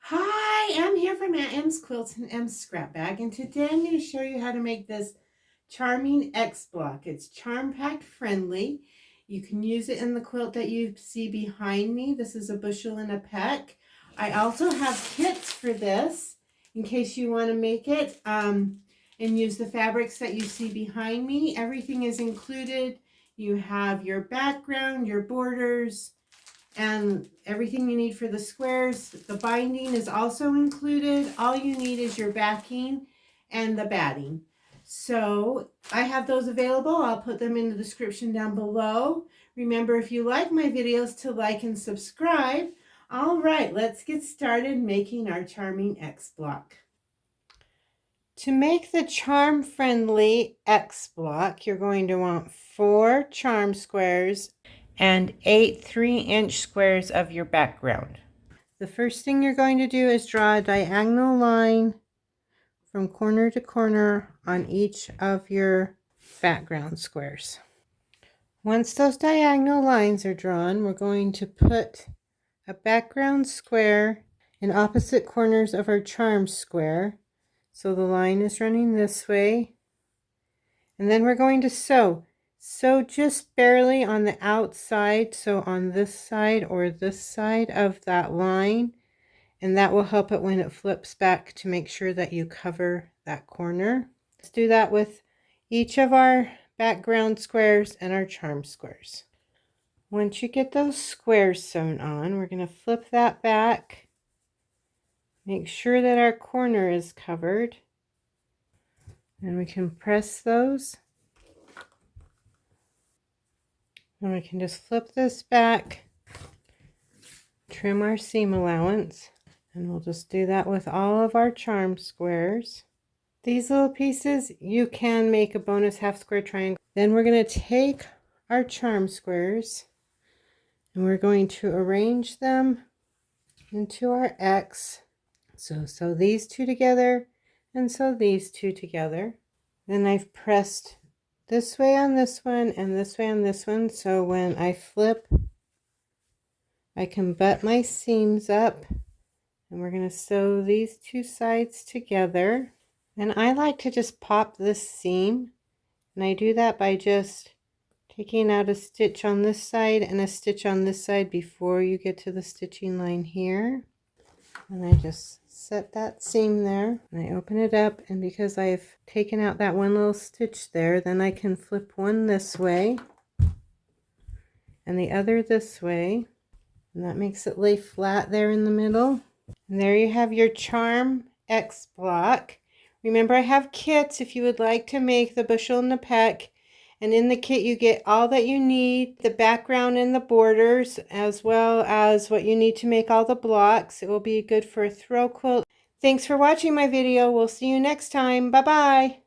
Hi, I'm here from Aunt M's Quilt and M's Scrap Bag, and today I'm going to show you how to make this charming X block. It's charm packed friendly. You can use it in the quilt that you see behind me. This is a bushel and a peck. I also have kits for this in case you want to make it and use the fabrics that you see behind me. Everything is included. You have your background, your borders, and everything you need for the squares. The binding is also included. All you need is your backing and the batting. So I have those available. I'll put them in the description down below. Remember, if you like my videos, to like and subscribe. All right, let's get started making our charming X block. To make the charm friendly X block, you're going to want 4 charm squares and 8 3-inch squares of your background. The first thing you're going to do is draw a diagonal line from corner to corner on each of your background squares. Once those diagonal lines are drawn, we're going to put a background square in opposite corners of our charm square. So the line is running this way. And then we're going to sew. Sew just barely on the outside, so on this side or this side of that line, and that will help it when it flips back to make sure that you cover that corner. Let's do that with each of our background squares and our charm squares. Once you get those squares sewn on, we're going to flip that back. Make sure that our corner is covered. And we can press those. And we can just flip this back, trim our seam allowance, and we'll just do that with all of our charm squares. These little pieces, you can make a bonus half square triangle. Then we're going to take our charm squares and we're going to arrange them into our X. So sew these two together and sew these two together. Then I've pressed this way on this one and this way on this one, so when I flip I can butt my seams up, and we're going to sew these two sides together. And I like to just pop this seam, and I do that by just taking out a stitch on this side and a stitch on this side before you get to the stitching line here. And I just set that seam there, and I open it up, and because I've taken out that one little stitch there, then I can flip one this way and the other this way, and that makes it lay flat there in the middle. And there you have your charm X block. Remember, I have kits if you would like to make the bushel and the peck. And in the kit you get all that you need, the background and the borders, as well as what you need to make all the blocks. It will be good for a throw quilt. Thanks for watching my video. We'll see you next time. Bye-bye.